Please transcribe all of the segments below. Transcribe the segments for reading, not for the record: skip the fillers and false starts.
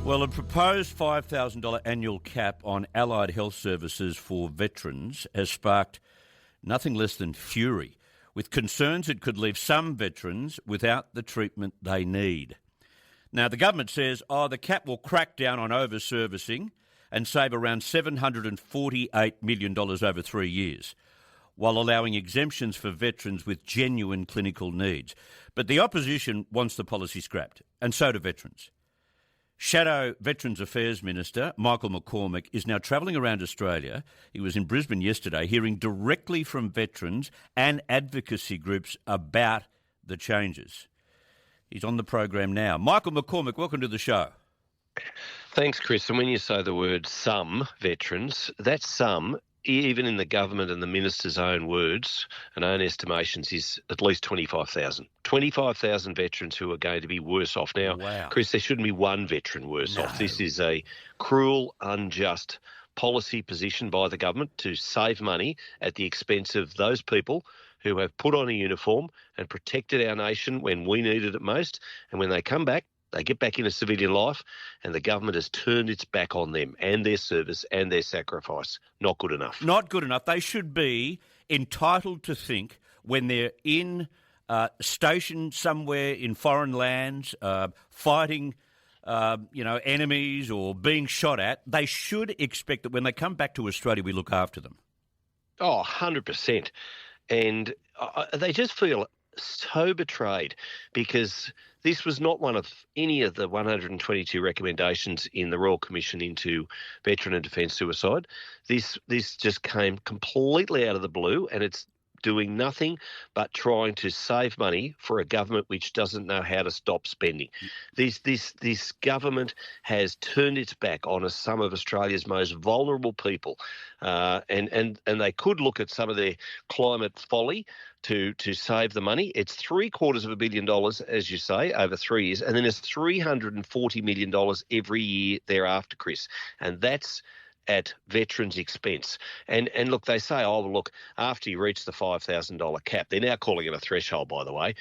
Well, a proposed $5,000 annual cap on allied health services for veterans has sparked nothing less than fury, with concerns it could leave some veterans without the treatment they need. Now, the government says, the cap will crack down on over-servicing and save around $748 million over 3 years, while allowing exemptions for veterans with genuine clinical needs. But the opposition wants the policy scrapped, and so do veterans. Shadow Veterans Affairs Minister Michael McCormack is now travelling around Australia. He was in Brisbane yesterday hearing directly from veterans and advocacy groups about the changes. He's on the program now. Michael McCormack, welcome to the show. Thanks, Chris. And when you say the word some veterans, that some, even in the government and the minister's own words and own estimations, is at least 25,000. 25,000 veterans who are going to be worse off. Now, wow. Chris, there shouldn't be one veteran worse off. This is a cruel, unjust policy position by the government to save money at the expense of those people who have put on a uniform and protected our nation when we needed it most. And when they come back, they get back into civilian life, and the government has turned its back on them and their service and their sacrifice. Not good enough. Not good enough. They should be entitled to think when they're in stationed somewhere in foreign lands, fighting enemies or being shot at, they should expect that when they come back to Australia, we look after them. Oh, 100%. And they just feel so betrayed because this was not one of any of the 122 recommendations in the Royal Commission into Veteran and Defence Suicide. This just came completely out of the blue, and it's doing nothing but trying to save money for a government which doesn't know how to stop spending. This government has turned its back on some of Australia's most vulnerable people, and they could look at some of their climate folly to save the money. It's $750 million, as you say, over 3 years, and then it's $340 million every year thereafter, Chris, and that's at veterans' expense. And look, they say, after you reach the $5,000 cap, they're now calling it a threshold, by the way.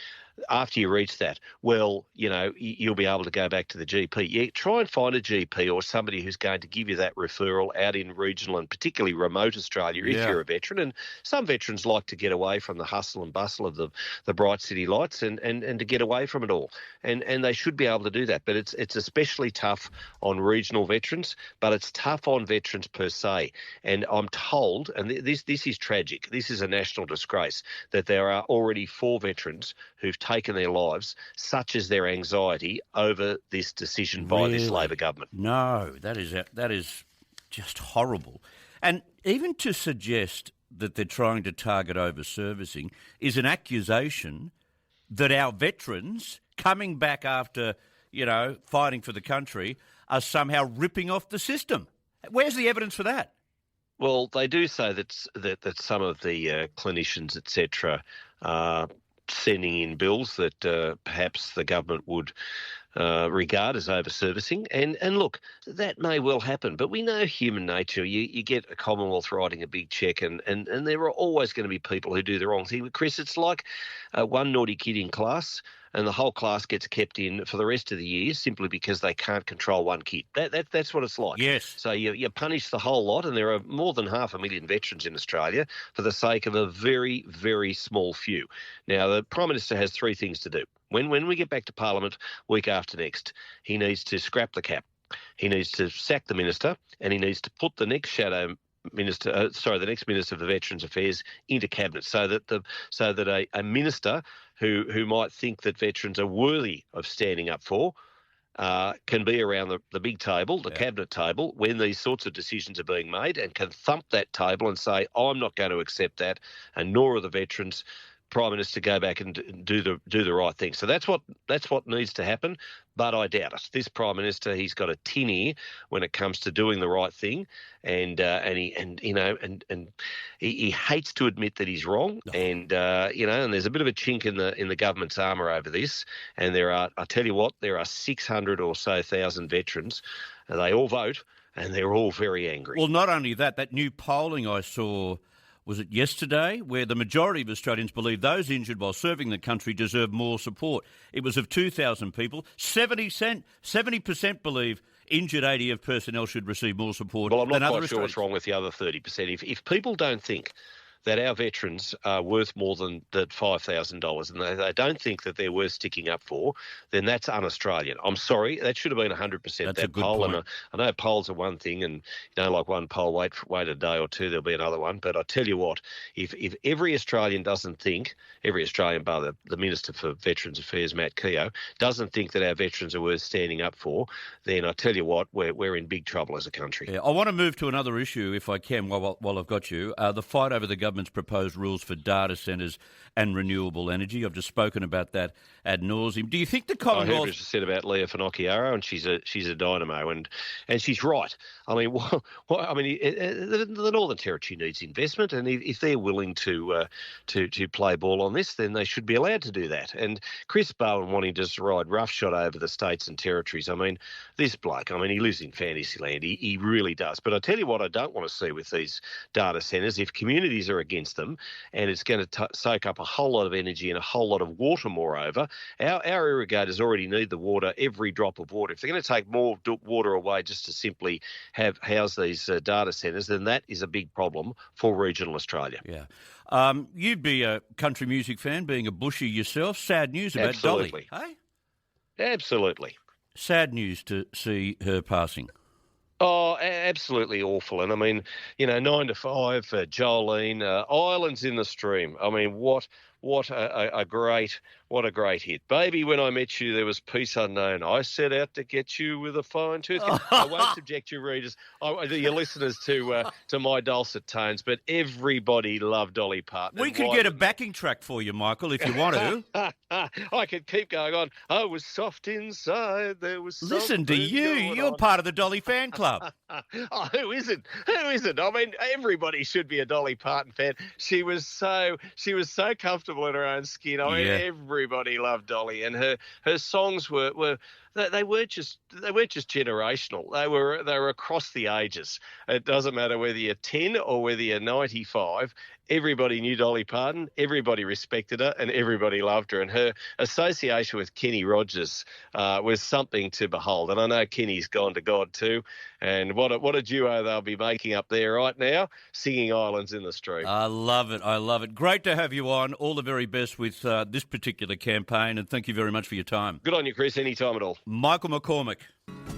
After you reach that, you'll be able to go back to the GP. Yeah, try and find a GP or somebody who's going to give you that referral out in regional and particularly remote Australia if you're a veteran. And some veterans like to get away from the hustle and bustle of the bright city lights and to get away from it all. And they should be able to do that. But it's especially tough on regional veterans, but it's tough on veterans per se. And I'm told, and this is tragic, this is a national disgrace, that there are already 4 veterans who've taken their lives, such as their anxiety over this decision by this Labor government. No, that is just horrible. And even to suggest that they're trying to target over-servicing is an accusation that our veterans coming back after, fighting for the country are somehow ripping off the system. Where's the evidence for that? Well, they do say that some of the clinicians, etc., are sending in bills that perhaps the government would regard as over-servicing. And look, that may well happen, but we know human nature. You get a Commonwealth writing a big cheque and there are always going to be people who do the wrong thing. But Chris, it's like one naughty kid in class and the whole class gets kept in for the rest of the year simply because they can't control one kid. That's what it's like. Yes. So you punish the whole lot, and there are more than 500,000 veterans in Australia for the sake of a very, very small few. Now, the Prime Minister has 3 things to do. When we get back to Parliament week after next, he needs to scrap the cap. He needs to sack the minister, and he needs to put the next the next Minister for Veterans Affairs into cabinet, so that a minister who might think that veterans are worthy of standing up for can be around the big table, the cabinet table, when these sorts of decisions are being made, and can thump that table and say, I'm not going to accept that, and nor are the veterans. Prime Minister go back and do the right thing. So that's what needs to happen, but I doubt it. This Prime Minister, he's got a tin ear when it comes to doing the right thing, and he hates to admit that he's wrong, and there's a bit of a chink in the government's armour over this, and I tell you what, there are 600 or so thousand veterans, and they all vote, and they're all very angry. Well, not only that new polling I saw was it yesterday, where the majority of Australians believe those injured while serving the country deserve more support. It was of 2,000 people. 70% believe injured ADF personnel should receive more support Well, I'm than not other quite sure what's wrong with the other 30%. If people don't think that our veterans are worth more than that $5,000 and they don't think that they're worth sticking up for, then that's un-Australian. I'm sorry, that should have been 100%. That's that a good poll. point. And I know polls are one thing, and like one poll, wait a day or two, there'll be another one. But I tell you what, if every Australian doesn't think, every Australian, bar the Minister for Veterans Affairs, Matt Keogh, doesn't think that our veterans are worth standing up for, then I tell you what, we're in big trouble as a country. Yeah, I want to move to another issue, if I can, while I've got you. The fight over the government's proposed rules for data centres and renewable energy. I've just spoken about that ad nauseum. Do you think the Commonwealth... I heard what you said about Leah Finocchiaro, and she's a dynamo, and she's right. I mean, the Northern Territory needs investment, and if they're willing to play ball on this, then they should be allowed to do that. And Chris Bowen wanting to ride roughshod over the states and territories. I mean, this bloke, he lives in Fantasyland. He really does. But I tell you what, I don't want to see with these data centres. If communities are against them, and it's going to soak up a whole lot of energy and a whole lot of water, moreover, our irrigators already need the water, every drop of water. If they're going to take more water away just to simply house these data centres, then that is a big problem for regional Australia. Yeah. You'd be a country music fan, being a bushy yourself. Sad news about Absolutely. Dolly. Hey? Absolutely. Sad news to see her passing. Oh, absolutely awful. And 9 to 5, Jolene, Islands in the Stream. What a great hit. Baby, when I met you, there was peace unknown. I set out to get you with a fine tooth. I won't subject your readers, your listeners, to my dulcet tones, but everybody loved Dolly Parton. We could get a backing track for you, Michael, if you want to. I could keep going on. I was soft inside. There was Listen to you. You're part of the Dolly fan club. Oh, who isn't? Everybody should be a Dolly Parton fan. She was so comfortable in her own skin. Everybody loved Dolly, and her songs were they weren't just generational. They were across the ages. It doesn't matter whether you're 10 or whether you're 95. Everybody knew Dolly Parton, everybody respected her, and everybody loved her. And her association with Kenny Rogers was something to behold. And I know Kenny's gone to God too. And what a duo they'll be making up there right now, singing Islands in the Stream. I love it. Great to have you on. All the very best with this particular campaign, and thank you very much for your time. Good on you, Chris. Any time at all. Michael McCormack.